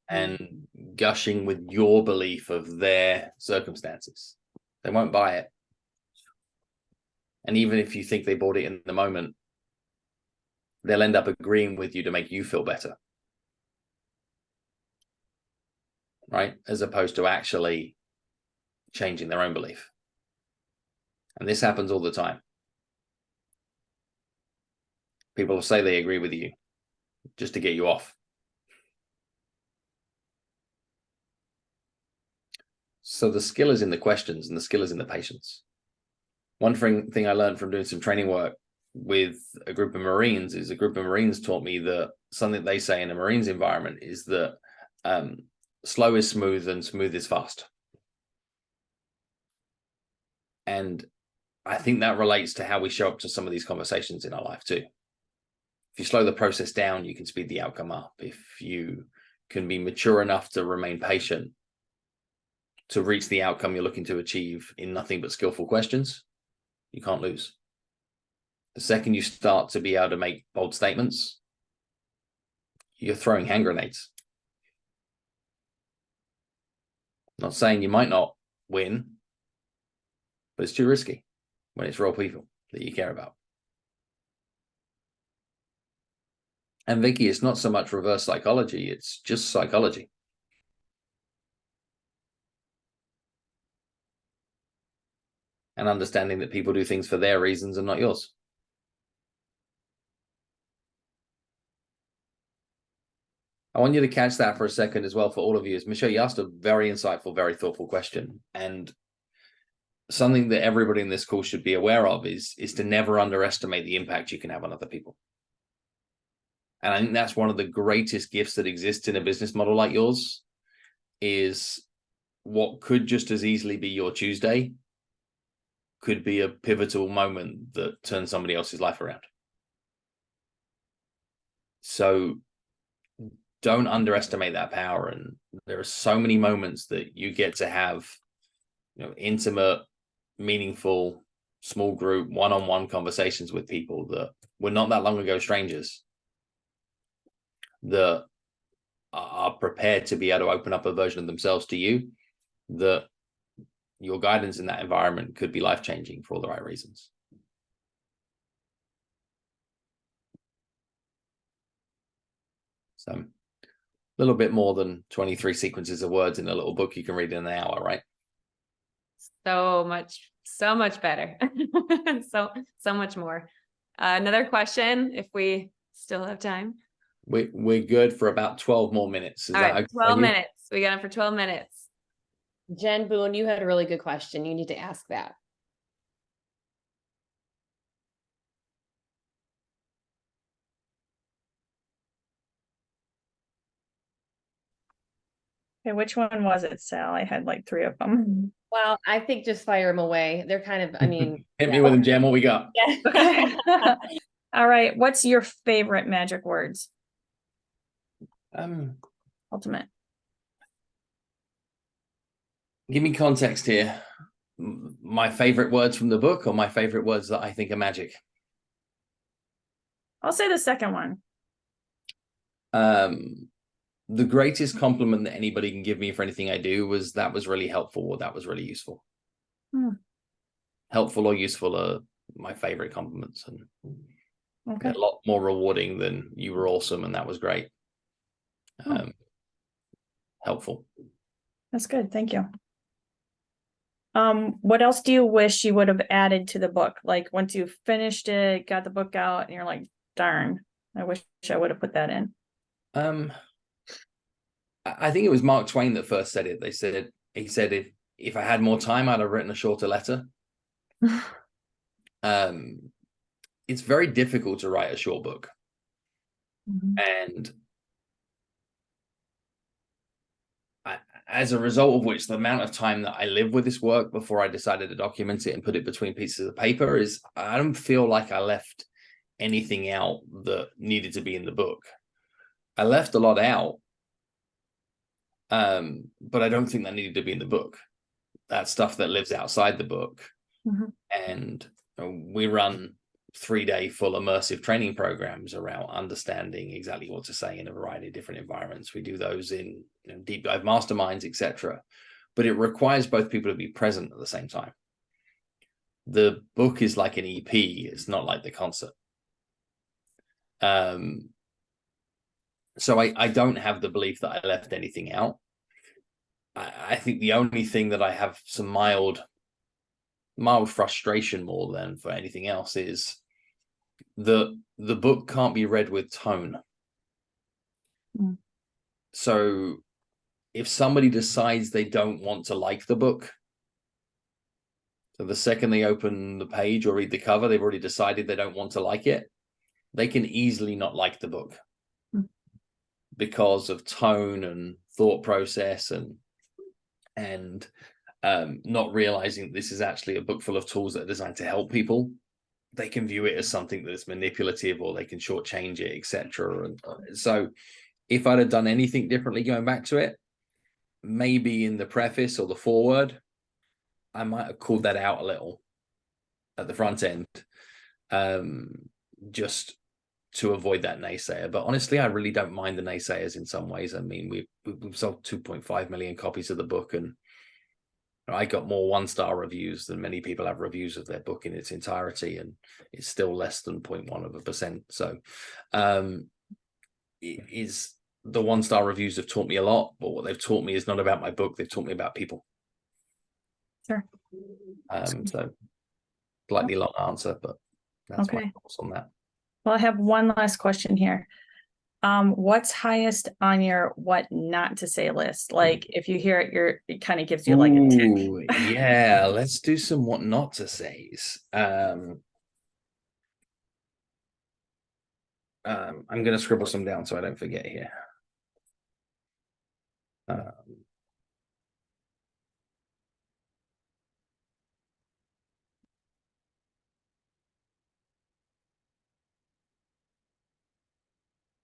and gushing with your belief of their circumstances. They won't buy it. And even if you think they bought it in the moment, they'll end up agreeing with you to make you feel better. Right? As opposed to actually changing their own belief. And this happens all the time. People will say they agree with you just to get you off. So the skill is in the questions and the skill is in the patience. One thing I learned from doing some training work with a group of Marines is a group of Marines taught me that something they say in a Marines environment is that slow is smooth and smooth is fast. And I think that relates to how we show up to some of these conversations in our life too. If you slow the process down, you can speed the outcome up. If you can be mature enough to remain patient to reach the outcome you're looking to achieve in nothing but skillful questions, you can't lose. The second you start to be able to make bold statements, you're throwing hand grenades. Not saying you might not win, but it's too risky when it's real people that you care about. And Vicky, it's not so much reverse psychology, it's just psychology. And understanding that people do things for their reasons and not yours. I want you to catch that for a second as well for all of you. As Michelle, you asked a very insightful, very thoughtful question. And something that everybody in this call should be aware of is to never underestimate the impact you can have on other people. And I think that's one of the greatest gifts that exists in a business model like yours, is what could just as easily be your Tuesday could be a pivotal moment that turns somebody else's life around. So don't underestimate that power. And there are so many moments that you get to have, intimate, meaningful, small group, one-on-one conversations with people that were not that long ago strangers, that are prepared to be able to open up a version of themselves to you that your guidance in that environment could be life-changing for all the right reasons. So a little bit more than 23 sequences of words in a little book you can read in an hour, right? So much better. So much more. Another question, if we still have time. We're good for about 12 more minutes. Is All that right, okay? 12 minutes. We got it for 12 minutes. Jen Boone, you had a really good question. You need to ask that. Okay, which one was it, Sal? I had like 3 of them. Well, I think just fire them away. They're kind of, I mean, Hit me yeah. with them, Jen. What we got? Yeah. All right. What's your favorite magic words? Ultimate. Give me context here. My favorite words from the book, or my favorite words that I think are magic? I'll say the second one. The greatest compliment that anybody can give me for anything I do was that was really helpful, or that was really useful. Helpful or useful are my favorite compliments, and Okay. a lot more rewarding than you were awesome and that was great. Helpful. That's good. Thank you. What else do you wish you would have added to the book? Like once you finished it, got the book out, and you're like, darn, I wish I would have put that in. I think it was Mark Twain that first said it. He said if I had more time, I'd have written a shorter letter. It's very difficult to write a short book. And as a result of which, the amount of time that I lived with this work before I decided to document it and put it between pieces of paper is, I don't feel like I left anything out that needed to be in the book. I left a lot out, but I don't think that needed to be in the book. That's stuff that lives outside the book. And we run 3-day full immersive training programs around understanding exactly what to say in a variety of different environments. We do those in deep dive masterminds, etc. But it requires both people to be present at the same time. The book is like an EP. It's not like the concert. So I don't have the belief that I left anything out. I think the only thing that I have some mild frustration more than for anything else is the book can't be read with tone. So if somebody decides they don't want to like the book, so the second they open the page or read the cover, they've already decided they don't want to like it, they can easily not like the book because of tone and thought process and not realizing this is actually a book full of tools that are designed to help people. They can view it as something that is manipulative, or they can shortchange it, etc. And so if I'd have done anything differently going back to it, maybe in the preface or the foreword, I might have called that out a little at the front end, just to avoid that naysayer. But honestly, I really don't mind the naysayers in some ways. I mean, we've sold 2.5 million copies of the book, and I got more 1-star reviews than many people have reviews of their book in its entirety, and it's still less than 0.1%. So it is, the 1-star reviews have taught me a lot, but what they've taught me is not about my book. They've taught me about people. Sure. So slightly long answer, but that's my thoughts on that. Well, I have one last question here. What's highest on your what not to say list? Like if you hear it, it kind of gives you like a tick. Yeah, let's do some what not to says. I'm going to scribble some down so I don't forget here.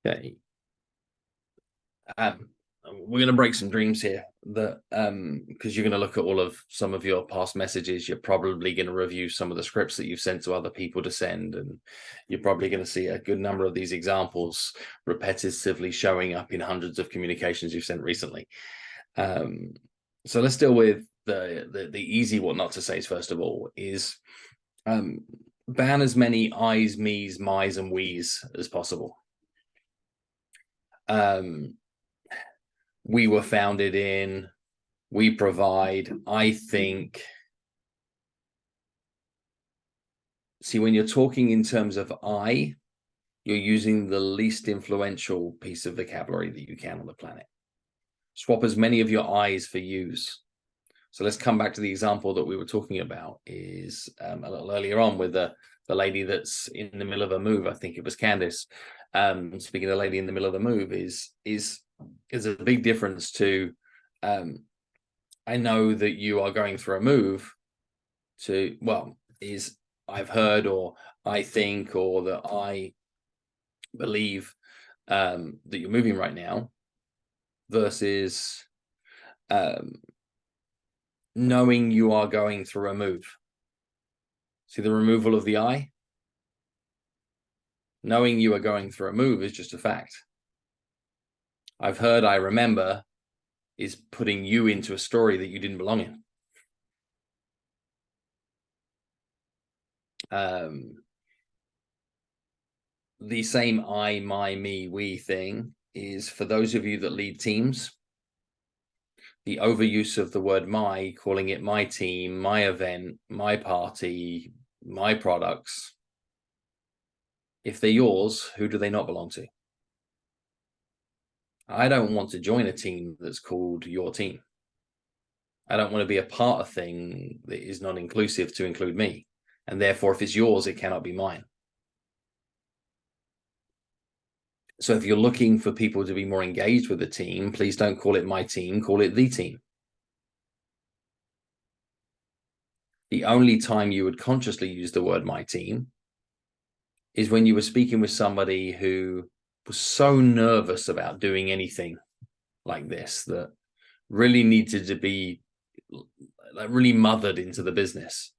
Okay. We're going to break some dreams here, that because you're going to look at all of some of your past messages. You're probably going to review some of the scripts that you've sent to other people to send, and you're probably going to see a good number of these examples repetitively showing up in hundreds of communications you've sent recently. So let's deal with the easy what not to say is, first of all, is ban as many I's, me's, my's, and we's as possible. We were founded in, we provide, I think. See, when you're talking in terms of I, you're using the least influential piece of vocabulary that you can on the planet. Swap as many of your I's for you's. So let's come back to the example that we were talking about is a little earlier on with the lady that's in the middle of a move. I think it was Candice. Speaking of the lady in the middle of the move is a big difference to I know that you are going through a move to, well, is I've heard, or I think, or that I believe that you're moving right now, versus knowing you are going through a move. See the removal of the I? Knowing you are going through a move is just a fact. I've heard, I remember, is putting you into a story that you didn't belong in. The same I, my, me, we thing is for those of you that lead teams. The overuse of the word my, calling it my team, my event, my party, my products. If they're yours, who do they not belong to? I don't want to join a team that's called your team. I don't want to be a part of a thing that is not inclusive to include me. And therefore, if it's yours, it cannot be mine. So if you're looking for people to be more engaged with the team, please don't call it my team, call it the team. The only time you would consciously use the word my team is when you were speaking with somebody who was so nervous about doing anything like this that really needed to be like really mothered into the business.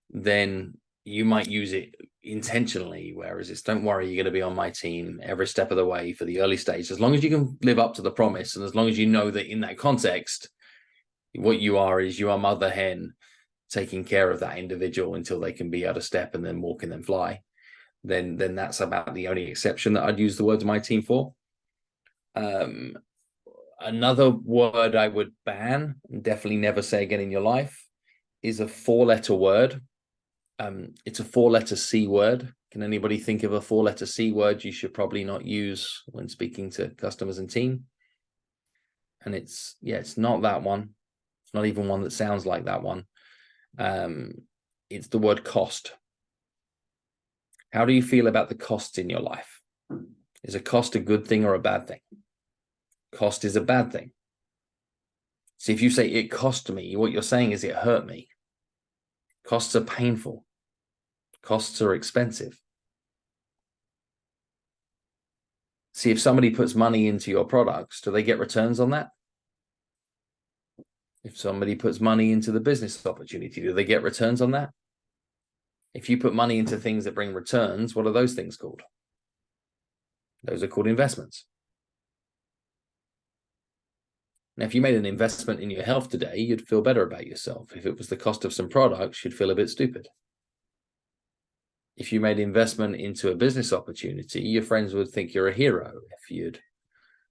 Then you might use it intentionally, whereas it's don't worry, you're going to be on my team every step of the way for the early stage, as long as you can live up to the promise, and as long as you know that in that context what you are is you are mother hen taking care of that individual until they can be out of step and then walk and then fly, then that's about the only exception that I'd use the words my team for. Another word I would ban and definitely never say again in your life is a 4-letter word. It's a 4-letter C word. Can anybody think of a 4-letter C word you should probably not use when speaking to customers and team? And it's not that one. It's not even one that sounds like that one. It's the word cost. How do you feel about the costs in your life? Is a cost a good thing or a bad thing? Cost is a bad thing. So if you say it cost me, what you're saying is it hurt me. Costs are painful. Costs are expensive. See, if somebody puts money into your products, do they get returns on that? If somebody puts money into the business opportunity, do they get returns on that? If you put money into things that bring returns, what are those things called? Those are called investments. Now, if you made an investment in your health today, you'd feel better about yourself. If it was the cost of some products, you'd feel a bit stupid. If you made investment into a business opportunity, your friends would think you're a hero. If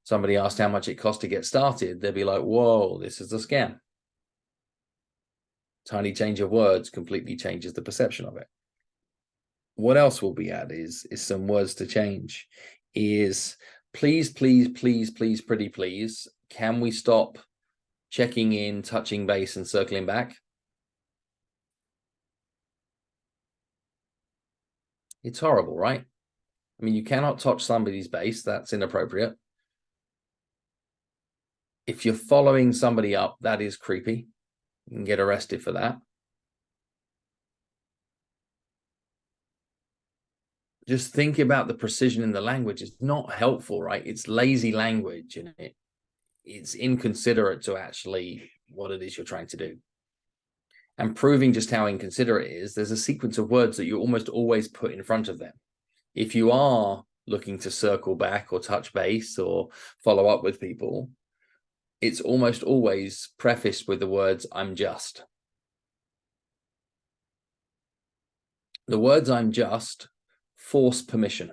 somebody asked how much it cost to get started, they'd be like, whoa, this is a scam. Tiny change of words completely changes the perception of it. What else will be added is some words to change. Is please, please, please, please, pretty please. Can we stop checking in, touching base, and circling back? It's horrible, right? I mean, you cannot touch somebody's base. That's inappropriate. If you're following somebody up, that is creepy. You can get arrested for that. Just think about the precision in the language. It's not helpful, right? It's lazy language, and it's inconsiderate to actually what it is you're trying to do. And proving just how inconsiderate it is, there's a sequence of words that you almost always put in front of them. If you are looking to circle back or touch base or follow up with people, it's almost always prefaced with the words, I'm just. The words I'm just force permission.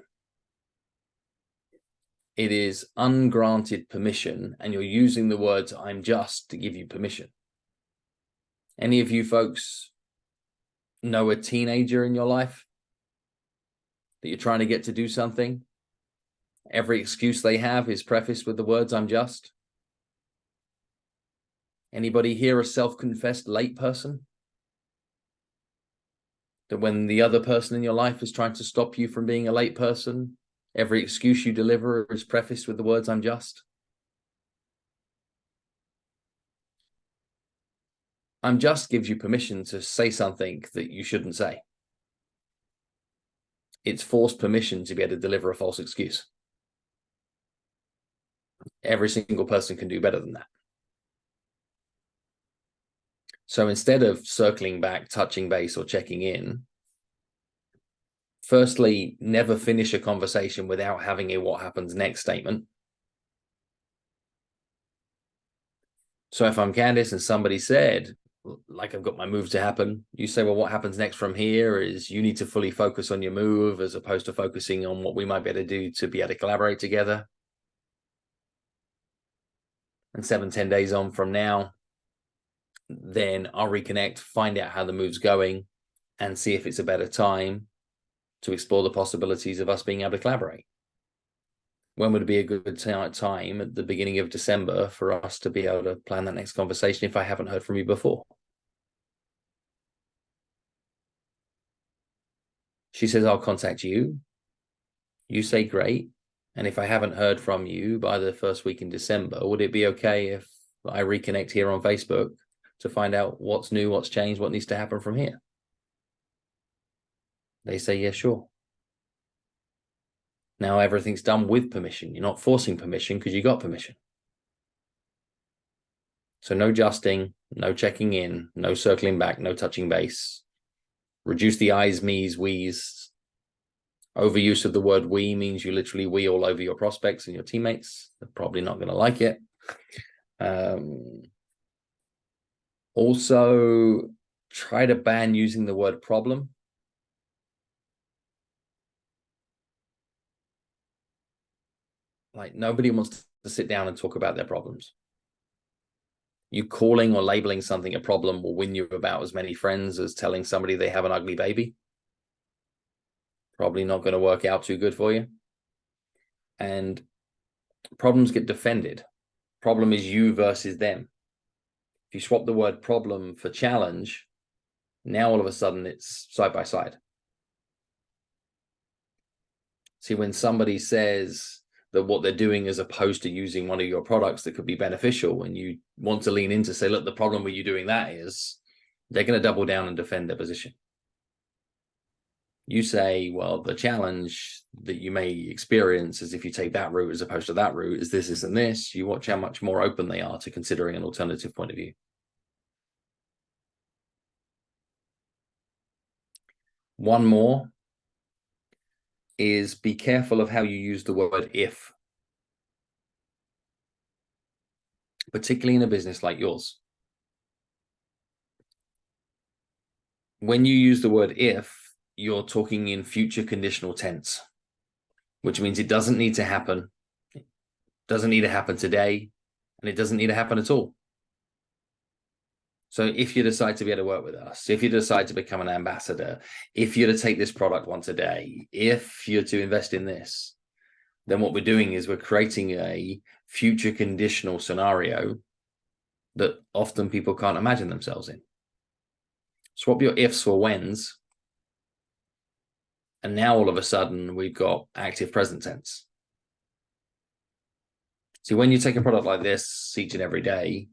It is ungranted permission, and you're using the words I'm just to give you permission. Any of you folks know a teenager in your life that you're trying to get to do something? Every excuse they have is prefaced with the words I'm just. Anybody here a self-confessed late person? That when the other person in your life is trying to stop you from being a late person, every excuse you deliver is prefaced with the words I'm just. I'm just gives you permission to say something that you shouldn't say. It's forced permission to be able to deliver a false excuse. Every single person can do better than that. So instead of circling back, touching base, or checking in, firstly, never finish a conversation without having a what happens next statement. So if I'm Candice and somebody said, like, I've got my move to happen, you say, well, what happens next from here is you need to fully focus on your move as opposed to focusing on what we might be able to do to be able to collaborate together. And 7-10 days on from now, then I'll reconnect, find out how the move's going, and see if it's a better time to explore the possibilities of us being able to collaborate. When would it be a good time at the beginning of December for us to be able to plan that next conversation if I haven't heard from you before? She says, I'll contact you. You say, great. And if I haven't heard from you by the first week in December, would it be okay if I reconnect here on Facebook to find out what's new, what's changed, what needs to happen from here? They say, yeah, sure. Now everything's done with permission. You're not forcing permission because you got permission. So no justing, no checking in, no circling back, no touching base. Reduce the I's, me's, we's. Overuse of the word we means you literally we all over your prospects and your teammates. They're probably not going to like it. Also, try to ban using the word problem. Like, nobody wants to sit down and talk about their problems. You calling or labeling something a problem will win you about as many friends as telling somebody they have an ugly baby. Probably not going to work out too good for you. And problems get defended. Problem is you versus them. If you swap the word problem for challenge, now all of a sudden it's side by side. See, when somebody says that what they're doing as opposed to using one of your products that could be beneficial, and you want to lean in to say, look, the problem with you doing that is, they're going to double down and defend their position. You say, well, the challenge that you may experience is if you take that route as opposed to that route is this, this, and this. You watch how much more open they are to considering an alternative point of view. One more is be careful of how you use the word if, particularly in a business like yours. When you use the word if, you're talking in future conditional tense, which means it doesn't need to happen. It doesn't need to happen today, and it doesn't need to happen at all. So if you decide to be able to work with us, if you decide to become an ambassador, if you're to take this product once a day, if you're to invest in this, then what we're doing is we're creating a future conditional scenario that often people can't imagine themselves in. Swap your ifs for whens. And now all of a sudden we've got active present tense. See, when you take a product like this each and every day,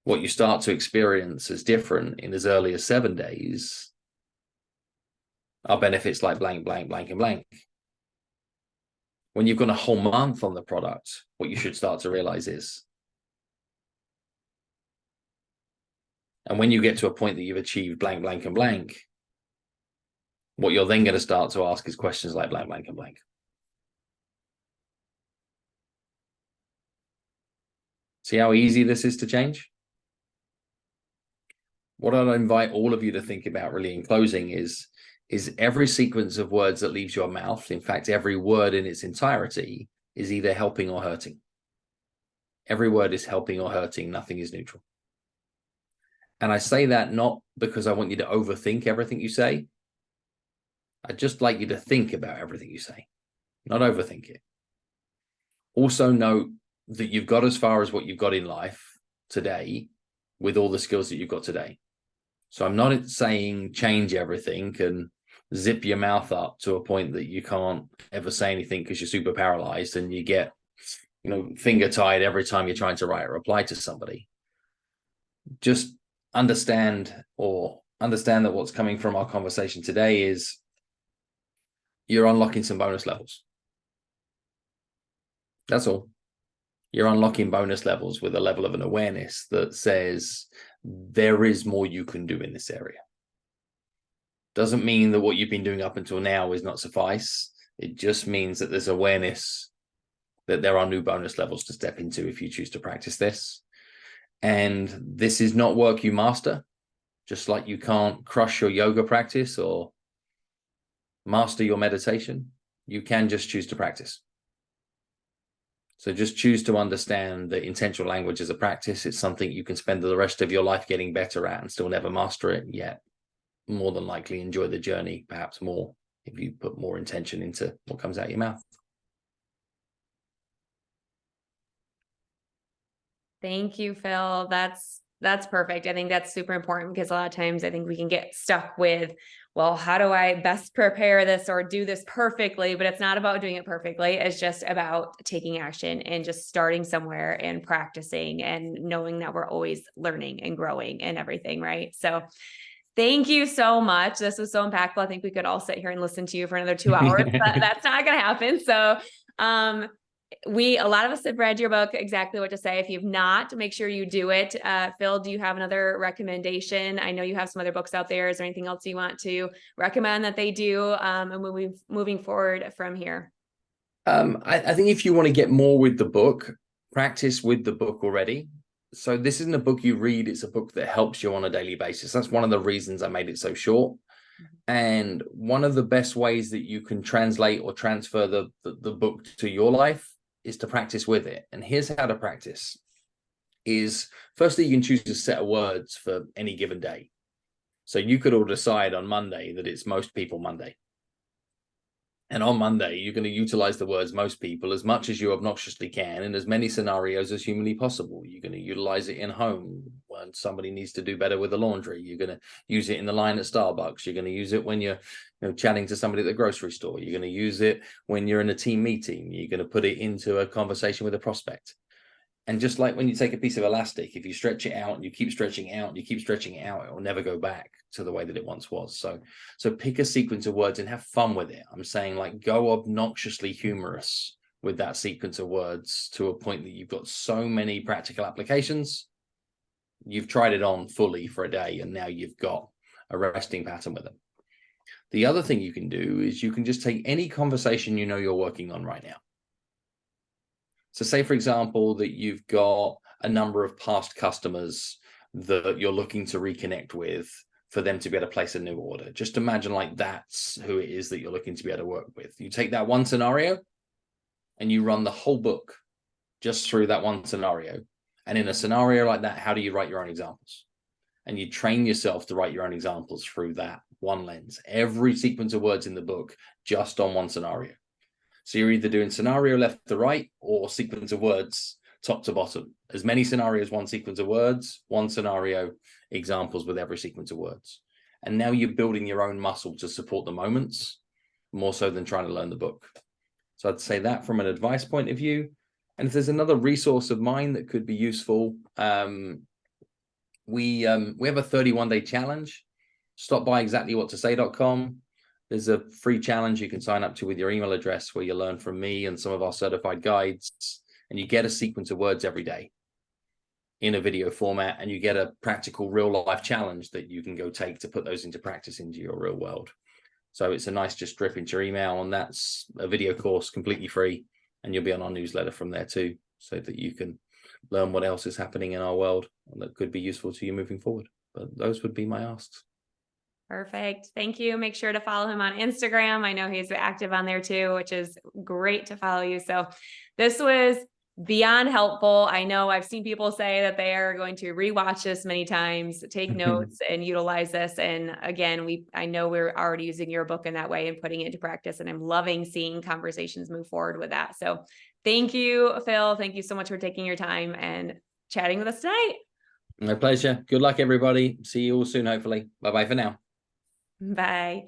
what you start to experience as different in as early as 7 days are benefits like blank, blank, blank, and blank. When you've got a whole month on the product, what you should start to realize is, and when you get to a point that you've achieved blank, blank, and blank, what you're then going to start to ask is questions like blank, blank, and blank. See how easy this is to change? What I'd invite all of you to think about really in closing is every sequence of words that leaves your mouth, in fact, every word in its entirety is either helping or hurting. Every word is helping or hurting, nothing is neutral. And I say that not because I want you to overthink everything you say. I'd just like you to think about everything you say, not overthink it. Also note that you've got as far as what you've got in life today with all the skills that you've got today. So I'm not saying change everything and zip your mouth up to a point that you can't ever say anything because you're super paralyzed and you get, finger tied every time you're trying to write a reply to somebody. Just understand that what's coming from our conversation today is you're unlocking some bonus levels. That's all. You're unlocking bonus levels with a level of an awareness that says there is more you can do in this area. Doesn't mean that what you've been doing up until now is not suffice. It just means that there's awareness that there are new bonus levels to step into if you choose to practice this. And this is not work you master, just like you can't crush your yoga practice or master your meditation. You can just choose to practice. So just choose to understand that intentional language is a practice. It's something you can spend the rest of your life getting better at and still never master it, yet more than likely enjoy the journey, perhaps more, if you put more intention into what comes out of your mouth. Thank you, Phil. That's perfect. I think that's super important because a lot of times I think we can get stuck with, well, how do I best prepare this or do this perfectly? But it's not about doing it perfectly. It's just about taking action and just starting somewhere and practicing and knowing that we're always learning and growing and everything, right? So thank you so much. This was so impactful. I think we could all sit here and listen to you for another 2 hours, but that's not going to happen. So, a lot of us have read your book, Exactly What to Say. If you've not, make sure you do it. Phil, do you have another recommendation? I know you have some other books out there. Is there anything else you want to recommend that they do? And moving forward from here. I think if you want to get more with the book, practice with the book already. So this isn't a book you read, it's a book that helps you on a daily basis. That's one of the reasons I made it so short. And one of the best ways that you can translate or transfer the book to your life is to practice with it. And here's how to practice is, firstly, you can choose a set of words for any given day. So you could all decide on Monday that it's most people Monday. And on Monday, you're going to utilize the words most people as much as you obnoxiously can in as many scenarios as humanly possible. You're going to utilize it in home when somebody needs to do better with the laundry. You're going to use it in the line at Starbucks. You're going to use it when you're chatting to somebody at the grocery store. You're going to use it when you're in a team meeting. You're going to put it into a conversation with a prospect. And just like when you take a piece of elastic, if you stretch it out and you keep stretching it out and you keep stretching it out, it will never go back to the way that it once was. So pick a sequence of words and have fun with it. I'm saying, like, go obnoxiously humorous with that sequence of words to a point that you've got so many practical applications. You've tried it on fully for a day and now you've got a resting pattern with them. The other thing you can do is you can just take any conversation you're working on right now. So say, for example, that you've got a number of past customers that you're looking to reconnect with for them to be able to place a new order. Just imagine like that's who it is that you're looking to be able to work with. You take that one scenario and you run the whole book just through that one scenario. And in a scenario like that, how do you write your own examples? And you train yourself to write your own examples through that one lens. Every sequence of words in the book just on one scenario. So you're either doing scenario left to right or sequence of words top to bottom. As many scenarios, one sequence of words, one scenario, examples with every sequence of words. And now you're building your own muscle to support the moments more so than trying to learn the book. So I'd say that from an advice point of view. And if there's another resource of mine that could be useful, we have a 31-day challenge. Stop by exactlywhattosay.com. There's a free challenge you can sign up to with your email address where you learn from me and some of our certified guides, and you get a sequence of words every day in a video format, and you get a practical real life challenge that you can go take to put those into practice into your real world. So it's a nice just drip into your email, and that's a video course completely free, and you'll be on our newsletter from there too, so that you can learn what else is happening in our world that could be useful to you moving forward. But those would be my asks. Perfect. Thank you. Make sure to follow him on Instagram. I know he's active on there too, which is great to follow you. So this was beyond helpful. I know I've seen people say that they are going to rewatch this many times, take notes and utilize this. And again, I know we're already using your book in that way and putting it into practice. And I'm loving seeing conversations move forward with that. So thank you, Phil. Thank you so much for taking your time and chatting with us tonight. My pleasure. Good luck, everybody. See you all soon, hopefully. Bye-bye for now. Bye.